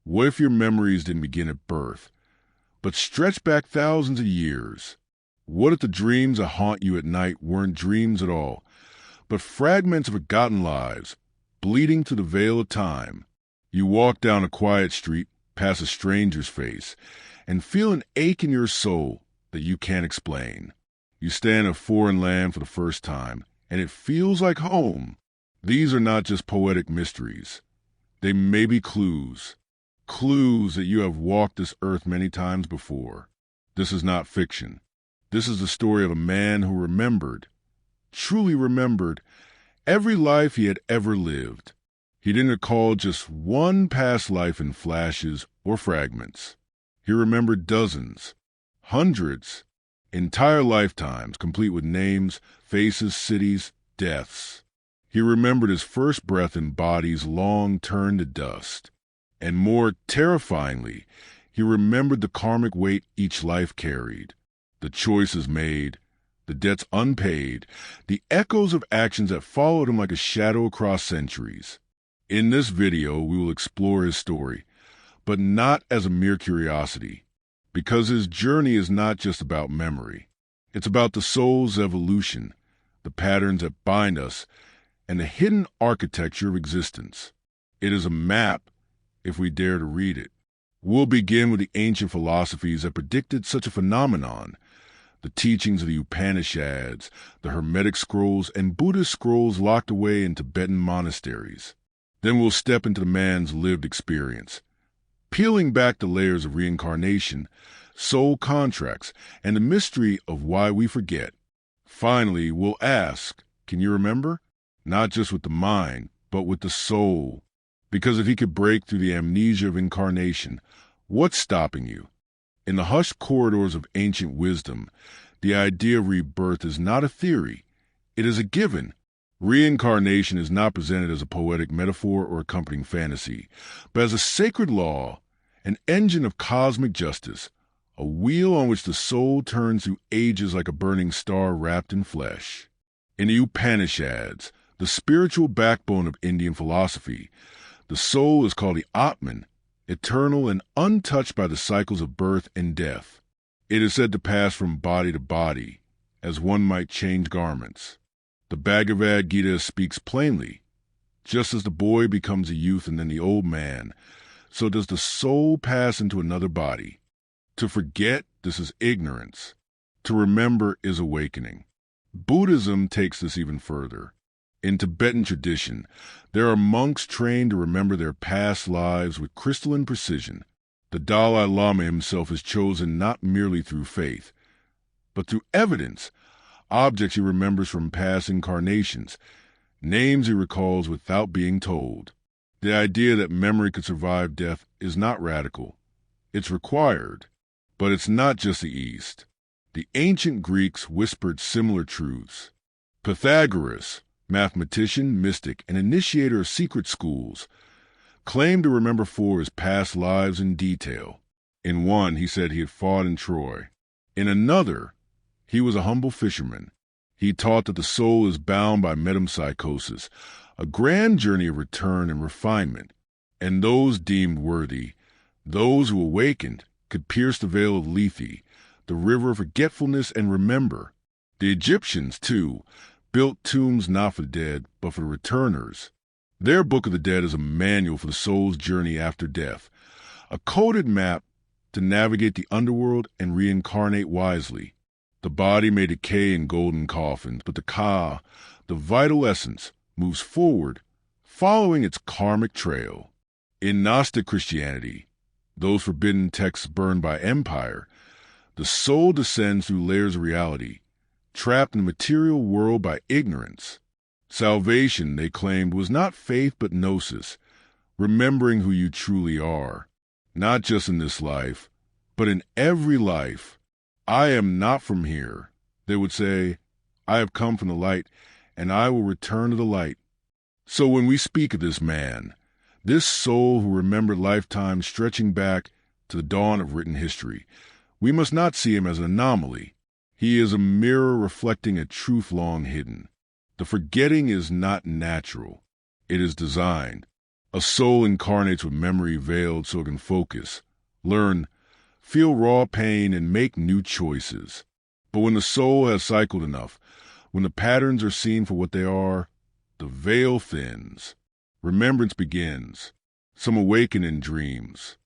What if your memories didn't begin at birth, but stretch back thousands of years? What if the dreams that haunt you at night weren't dreams at all, but fragments of forgotten lives, bleeding through the veil of time? You walk down a quiet street, past a stranger's face, and feel an ache in your soul that you can't explain. You stand in a foreign land for the first time, and it feels like home. These are not just poetic mysteries. They may be clues that you have walked this earth many times before. This is not fiction. This is the story of a man who remembered, truly remembered, every life he had ever lived. He didn't recall just one past life in flashes or fragments. He remembered dozens, hundreds, entire lifetimes, complete with names, faces, cities, deaths. He remembered his first breath in bodies long turned to dust. And more terrifyingly, he remembered the karmic weight each life carried, the choices made, the debts unpaid, the echoes of actions that followed him like a shadow across centuries. In this video, we will explore his story, but not as a mere curiosity, because his journey is not just about memory. It's about the soul's evolution, the patterns that bind us, and the hidden architecture of existence. It is a map, if we dare to read it. We'll begin with the ancient philosophies that predicted such a phenomenon, the teachings of the Upanishads, the Hermetic scrolls, and Buddhist scrolls locked away in Tibetan monasteries. Then we'll step into the man's lived experience, peeling back the layers of reincarnation, soul contracts, and the mystery of why we forget. Finally, we'll ask, can you remember? Not just with the mind, but with the soul. Because if he could break through the amnesia of incarnation, what's stopping you? In the hushed corridors of ancient wisdom, the idea of rebirth is not a theory. It is a given. Reincarnation is not presented as a poetic metaphor or accompanying fantasy, but as a sacred law, an engine of cosmic justice, a wheel on which the soul turns through ages like a burning star wrapped in flesh. In the Upanishads, the spiritual backbone of Indian philosophy, the soul is called the Atman, eternal and untouched by the cycles of birth and death. It is said to pass from body to body, as one might change garments. The Bhagavad Gita speaks plainly. Just as the boy becomes a youth and then the old man, so does the soul pass into another body. To forget, this is ignorance. To remember is awakening. Buddhism takes this even further. In Tibetan tradition, there are monks trained to remember their past lives with crystalline precision. The Dalai Lama himself is chosen not merely through faith, but through evidence, objects he remembers from past incarnations, names he recalls without being told. The idea that memory could survive death is not radical. It's required. But it's not just the East. The ancient Greeks whispered similar truths. Pythagoras, mathematician, mystic, and initiator of secret schools, claimed to remember four his past lives in detail. In one, he said he had fought in Troy. In another, he was a humble fisherman. He taught that the soul is bound by metempsychosis, a grand journey of return and refinement, and those deemed worthy, those who awakened, could pierce the veil of Lethe, the river of forgetfulness, and remember. The Egyptians, too, built tombs not for the dead, but for the returners. Their Book of the Dead is a manual for the soul's journey after death, a coded map to navigate the underworld and reincarnate wisely. The body may decay in golden coffins, but the Ka, the vital essence, moves forward, following its karmic trail. In Gnostic Christianity, those forbidden texts burned by empire, the soul descends through layers of reality, trapped in the material world by ignorance. Salvation, they claimed, was not faith but gnosis, remembering who you truly are, not just in this life, but in every life. I am not from here, they would say. I have come from the light, and I will return to the light. So when we speak of this man, this soul who remembered lifetimes stretching back to the dawn of written history, we must not see him as an anomaly. He is a mirror reflecting a truth long hidden. The forgetting is not natural. It is designed. A soul incarnates with memory veiled so it can focus, learn, feel raw pain, and make new choices. But when the soul has cycled enough, when the patterns are seen for what they are, the veil thins. Remembrance begins. Some awaken in dreams,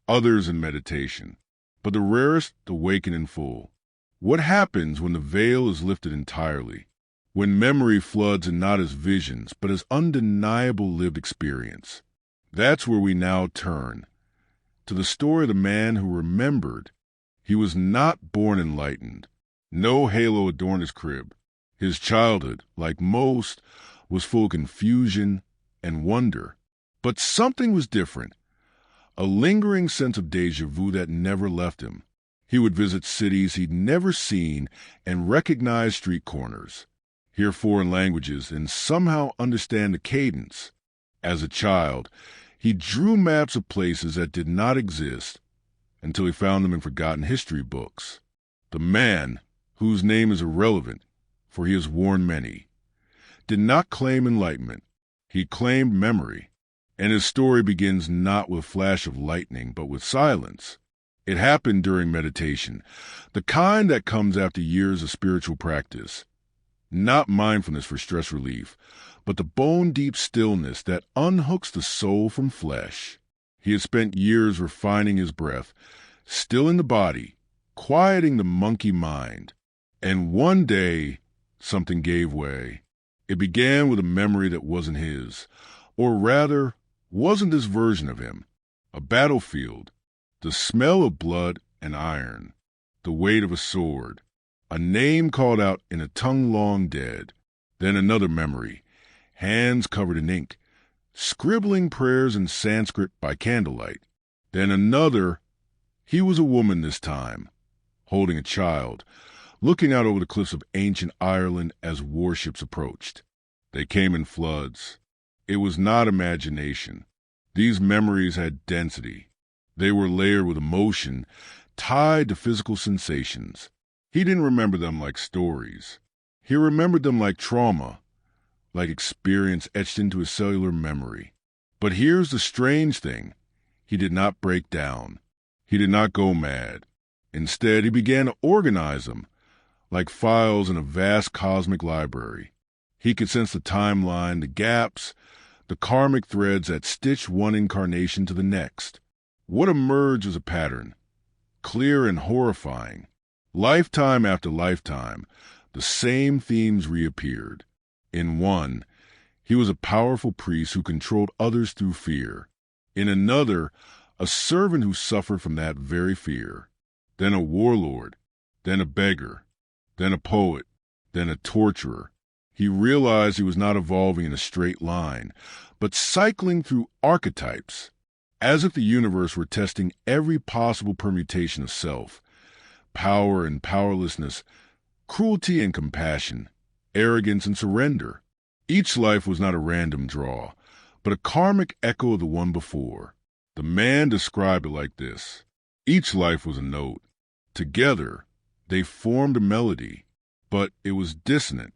others in meditation, but the rarest awaken in full. What happens when the veil is lifted entirely? When memory floods and not as visions, but as undeniable lived experience? That's where we now turn, to the story of the man who remembered. He was not born enlightened. No halo adorned his crib. His childhood, like most, was full of confusion and wonder. But something was different, a lingering sense of déjà vu that never left him. He would visit cities he'd never seen and recognize street corners, hear foreign languages, and somehow understand the cadence. As a child, he drew maps of places that did not exist until he found them in forgotten history books. The man, whose name is irrelevant, for he has warned many, did not claim enlightenment. He claimed memory, and his story begins not with flash of lightning, but with silence. It happened during meditation, the kind that comes after years of spiritual practice. Not mindfulness for stress relief, but the bone-deep stillness that unhooks the soul from flesh. He had spent years refining his breath, stilling the body, quieting the monkey mind. And one day, something gave way. It began with a memory that wasn't his, or rather, wasn't this version of him. A battlefield, the smell of blood and iron, the weight of a sword, a name called out in a tongue long dead. Then another memory, hands covered in ink, scribbling prayers in Sanskrit by candlelight. Then another, he was a woman this time, holding a child, looking out over the cliffs of ancient Ireland as warships approached. They came in floods. It was not imagination. These memories had density. They were layered with emotion, tied to physical sensations. He didn't remember them like stories. He remembered them like trauma, like experience etched into his cellular memory. But here's the strange thing. He did not break down. He did not go mad. Instead, he began to organize them, like files in a vast cosmic library. He could sense the timeline, the gaps, the karmic threads that stitched one incarnation to the next. What emerged was a pattern, clear and horrifying. Lifetime after lifetime, the same themes reappeared. In one, he was a powerful priest who controlled others through fear. In another, a servant who suffered from that very fear. Then a warlord, then a beggar, then a poet, then a torturer. He realized he was not evolving in a straight line, but cycling through archetypes, as if the universe were testing every possible permutation of self, power and powerlessness, cruelty and compassion, arrogance and surrender. Each life was not a random draw, but a karmic echo of the one before. The man described it like this. Each life was a note. Together, they formed a melody, but it was dissonant.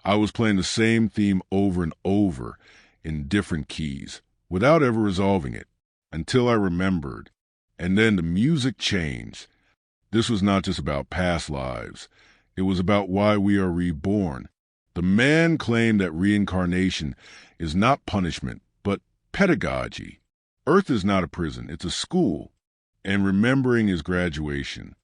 I was playing the same theme over and over in different keys, without ever resolving it, until I remembered. And then the music changed. This was not just about past lives. It was about why we are reborn. The man claimed that reincarnation is not punishment, but pedagogy. Earth is not a prison, it's a school. And remembering is graduation.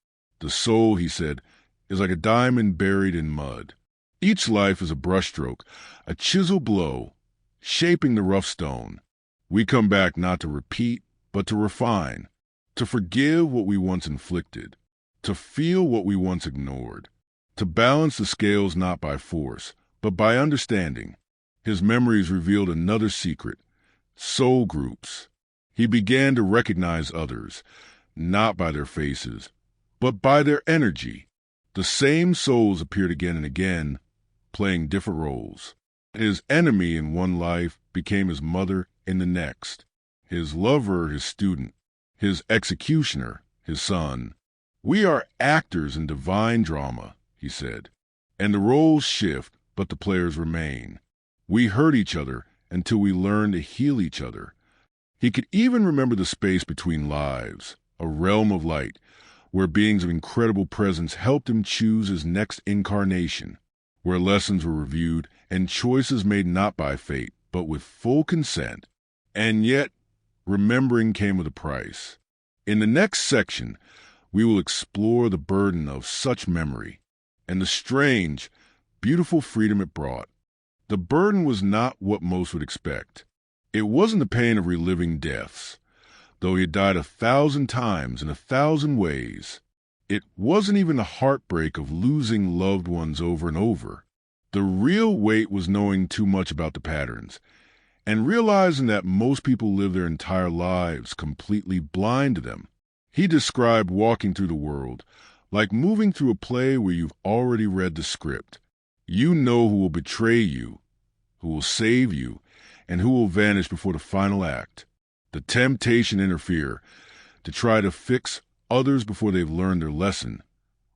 The soul, he said, is like a diamond buried in mud. Each life is a brushstroke, a chisel blow, shaping the rough stone. We come back not to repeat, but to refine, to forgive what we once inflicted, to feel what we once ignored, to balance the scales not by force, but by understanding. His memories revealed another secret, soul groups. He began to recognize others, not by their faces, but by their energy. The same souls appeared again and again, playing different roles. His enemy in one life became his mother in the next, his lover his student, his executioner his son. We are actors in divine drama, he said, and the roles shift, but the players remain. We hurt each other until we learn to heal each other, He could even remember the space between lives, a realm of light, where beings of incredible presence helped him choose his next incarnation, where lessons were reviewed and choices made not by fate, but with full consent. And yet, remembering came with a price. In the next section, we will explore the burden of such memory and the strange, beautiful freedom it brought. The burden was not what most would expect. It wasn't the pain of reliving deaths, though he had died 1,000 times in 1,000 ways. It wasn't even the heartbreak of losing loved ones over and over. The real weight was knowing too much about the patterns and realizing that most people live their entire lives completely blind to them. He described walking through the world like moving through a play where you've already read the script. You know who will betray you, who will save you, and who will vanish before the final act. The temptation to interfere, to try to fix others before they've learned their lesson,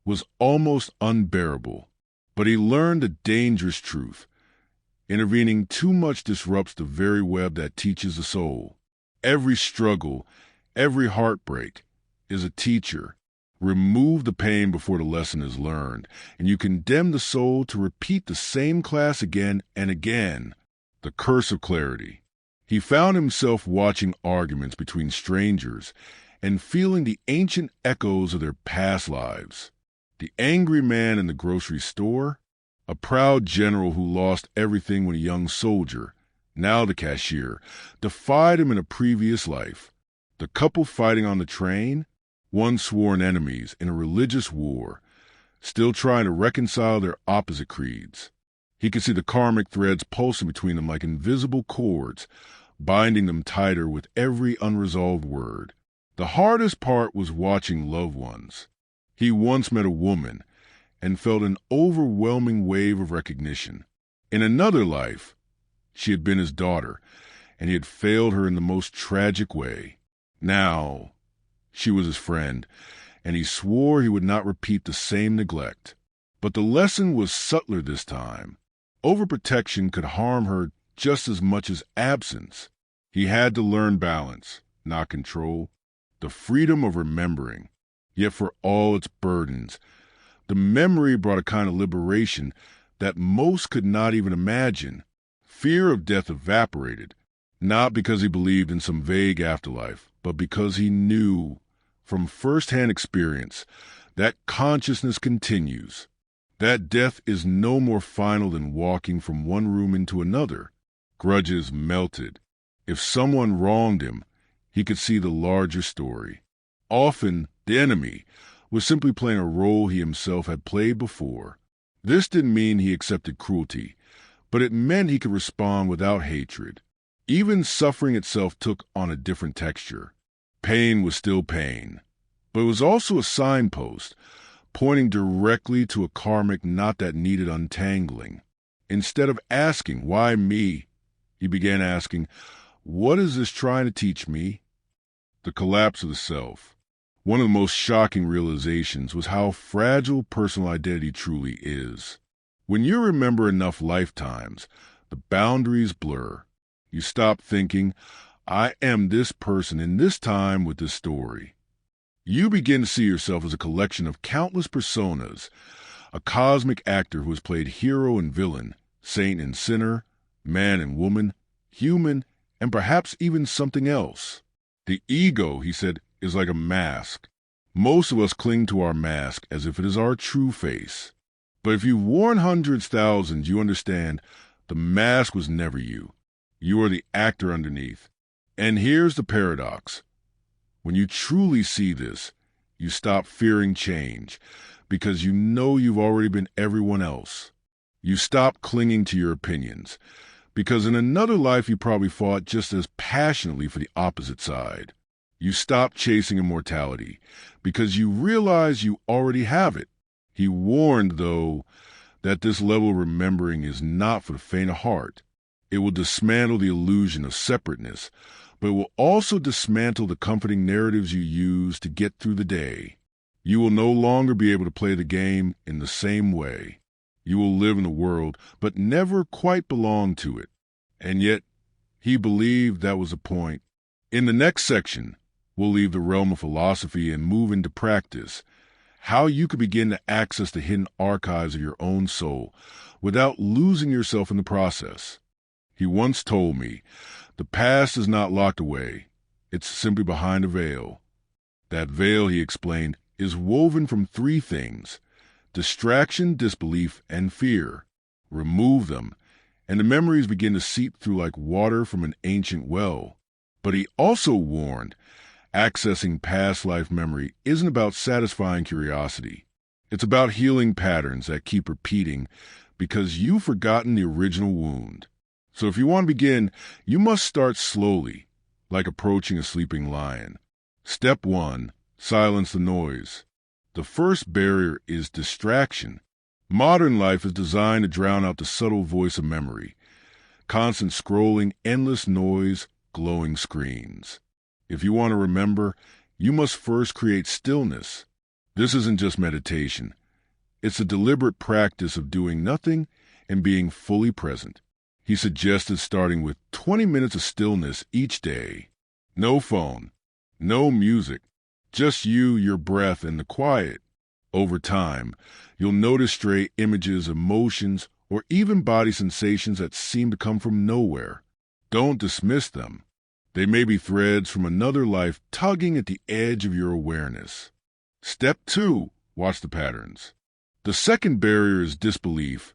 was almost unbearable. But he learned a dangerous truth. Intervening too much disrupts the very web that teaches the soul. Every struggle, every heartbreak is a teacher. Remove the pain before the lesson is learned, and you condemn the soul to repeat the same class again and again. The curse of clarity. He found himself watching arguments between strangers and feeling the ancient echoes of their past lives. The angry man in the grocery store, a proud general who lost everything when a young soldier, now the cashier, defied him in a previous life. The couple fighting on the train, once sworn enemies in a religious war, still trying to reconcile their opposite creeds. He could see the karmic threads pulsing between them like invisible cords, binding them tighter with every unresolved word. The hardest part was watching loved ones. He once met a woman and felt an overwhelming wave of recognition. In another life, she had been his daughter, and he had failed her in the most tragic way. Now, she was his friend, and he swore he would not repeat the same neglect. But the lesson was subtler this time. Overprotection could harm her just as much as absence. He had to learn balance, not control, the freedom of remembering. Yet for all its burdens, the memory brought a kind of liberation that most could not even imagine. Fear of death evaporated, not because he believed in some vague afterlife, but because he knew from first-hand experience that consciousness continues, that death is no more final than walking from one room into another. Grudges melted. If someone wronged him, he could see the larger story. Often, the enemy was simply playing a role he himself had played before. This didn't mean he accepted cruelty, but it meant he could respond without hatred. Even suffering itself took on a different texture. Pain was still pain, but it was also a signpost, pointing directly to a karmic knot that needed untangling. Instead of asking, "Why me?" he began asking, "What is this trying to teach me?" The collapse of the self. One of the most shocking realizations was how fragile personal identity truly is. When you remember enough lifetimes, the boundaries blur. You stop thinking, "I am this person in this time with this story." You begin to see yourself as a collection of countless personas, a cosmic actor who has played hero and villain, saint and sinner, man and woman, human, and perhaps even something else. The ego, he said, is like a mask. Most of us cling to our mask as if it is our true face. But if you've worn hundreds, thousands, you understand the mask was never you. You are the actor underneath. And here's the paradox. When you truly see this, you stop fearing change because you know you've already been everyone else. You stop clinging to your opinions because in another life you probably fought just as passionately for the opposite side. You stop chasing immortality because you realize you already have it. He warned, though, that this level of remembering is not for the faint of heart. It will dismantle the illusion of separateness, but it will also dismantle the comforting narratives you use to get through the day. You will no longer be able to play the game in the same way. You will live in the world, but never quite belong to it. And yet, he believed that was the point. In the next section, we'll leave the realm of philosophy and move into practice, how you can begin to access the hidden archives of your own soul without losing yourself in the process. He once told me, the past is not locked away, it's simply behind a veil. That veil, he explained, is woven from three things: distraction, disbelief, and fear. Remove them, and the memories begin to seep through like water from an ancient well. But he also warned, accessing past life memory isn't about satisfying curiosity. It's about healing patterns that keep repeating because you've forgotten the original wound. So if you want to begin, you must start slowly, like approaching a sleeping lion. Step 1. Silence the noise. The first barrier is distraction. Modern life is designed to drown out the subtle voice of memory. Constant scrolling, endless noise, glowing screens. If you want to remember, you must first create stillness. This isn't just meditation. It's a deliberate practice of doing nothing and being fully present. He suggested starting with 20 minutes of stillness each day. No phone, no music, just you, your breath, and the quiet. Over time, you'll notice stray images, emotions, or even body sensations that seem to come from nowhere. Don't dismiss them. They may be threads from another life tugging at the edge of your awareness. Step 2. Watch the patterns. The second barrier is disbelief,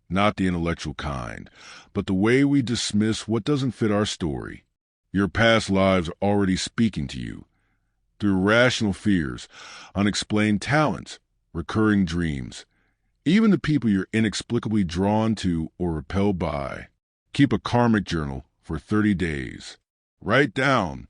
not the intellectual kind, but the way we dismiss what doesn't fit our story. Your past lives are already speaking to you through irrational fears, unexplained talents, recurring dreams, even the people you're inexplicably drawn to or repelled by. Keep a karmic journal for 30 days. Write down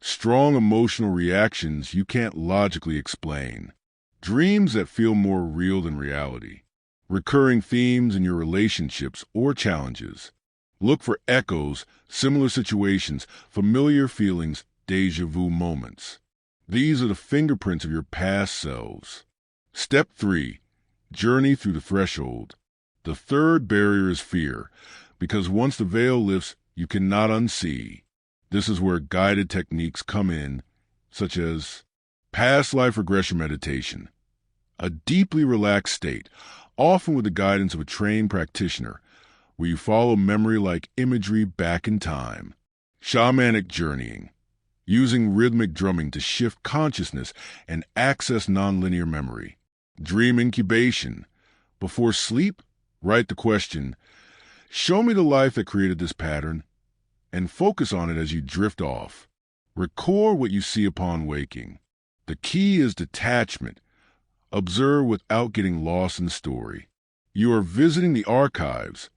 strong emotional reactions you can't logically explain, dreams that feel more real than reality, recurring themes in your relationships or challenges. Look for echoes, similar situations, familiar feelings, déjà vu moments. These are the fingerprints of your past selves. Step 3. Journey through the threshold. The third barrier is fear, because once the veil lifts, you cannot unsee. This is where guided techniques come in, such as past life regression meditation, a deeply relaxed state, often with the guidance of a trained practitioner, where you follow memory-like imagery back in time. Shamanic journeying, using rhythmic drumming to shift consciousness and access nonlinear memory. Dream incubation. Before sleep, write the question, show me the life that created this pattern, and focus on it as you drift off. Record what you see upon waking. The key is detachment. Observe without getting lost in the story. You are visiting the archives,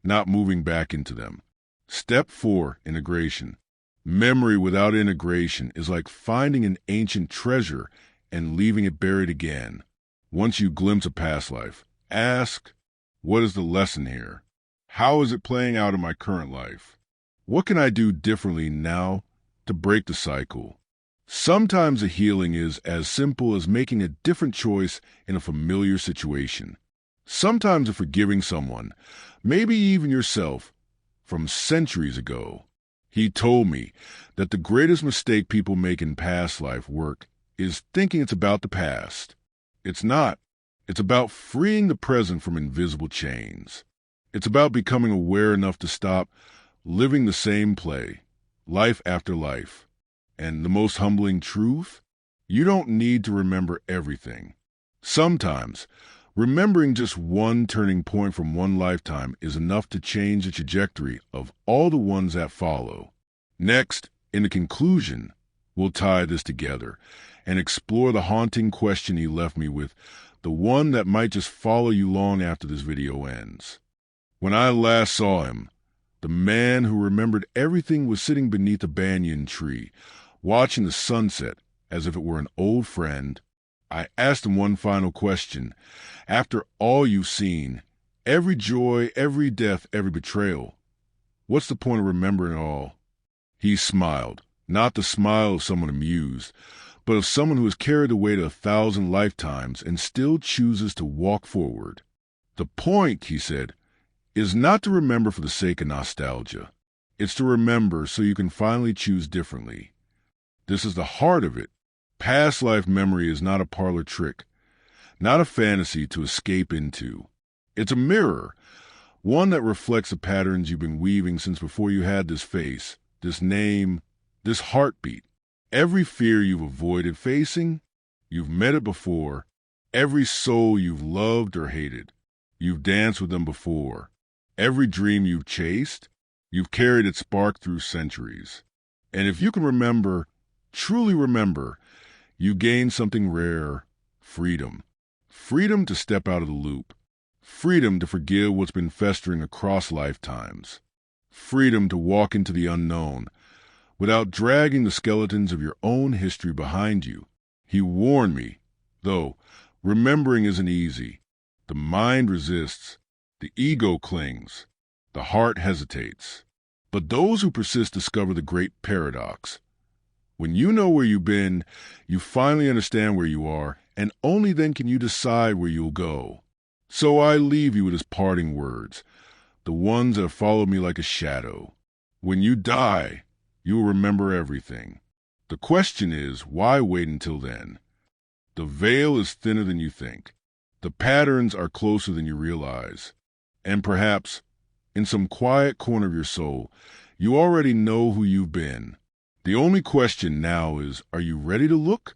not moving back into them. Step 4. Integration. Memory without integration is like finding an ancient treasure and leaving it buried again. Once you glimpse a past life, ask, what is the lesson here? How is it playing out in my current life? What can I do differently now to break the cycle? Sometimes the healing is as simple as making a different choice in a familiar situation. Sometimes it's forgiving someone, maybe even yourself, from centuries ago. He told me that the greatest mistake people make in past life work is thinking it's about the past. It's not. It's about freeing the present from invisible chains. It's about becoming aware enough to stop living the same play, life after life. And the most humbling truth? You don't need to remember everything. Sometimes, remembering just one turning point from one lifetime is enough to change the trajectory of all the ones that follow. Next, in the conclusion, we'll tie this together and explore the haunting question he left me with, the one that might just follow you long after this video ends. When I last saw him, the man who remembered everything was sitting beneath a banyan tree, watching the sunset as if it were an old friend. I asked him one final question. After all you've seen, every joy, every death, every betrayal, what's the point of remembering it all? He smiled, not the smile of someone amused, but of someone who has carried the weight of 1,000 lifetimes and still chooses to walk forward. The point, he said, is not to remember for the sake of nostalgia. It's to remember so you can finally choose differently. This is the heart of it. Past life memory is not a parlor trick, not a fantasy to escape into. It's a mirror, one that reflects the patterns you've been weaving since before you had this face, this name, this heartbeat. Every fear you've avoided facing, you've met it before. Every soul you've loved or hated, you've danced with them before. Every dream you've chased, you've carried its spark through centuries. And if you can remember, truly remember, you gain something rare: freedom. Freedom to step out of the loop. Freedom to forgive what's been festering across lifetimes. Freedom to walk into the unknown without dragging the skeletons of your own history behind you. He warned me, though, remembering isn't easy. The mind resists, the ego clings, the heart hesitates. But those who persist discover the great paradox. When you know where you've been, you finally understand where you are, and only then can you decide where you'll go. So I leave you with his parting words, the ones that have followed me like a shadow. When you die, you will remember everything. The question is, why wait until then? The veil is thinner than you think. The patterns are closer than you realize. And perhaps, in some quiet corner of your soul, you already know who you've been. The only question now is, are you ready to look?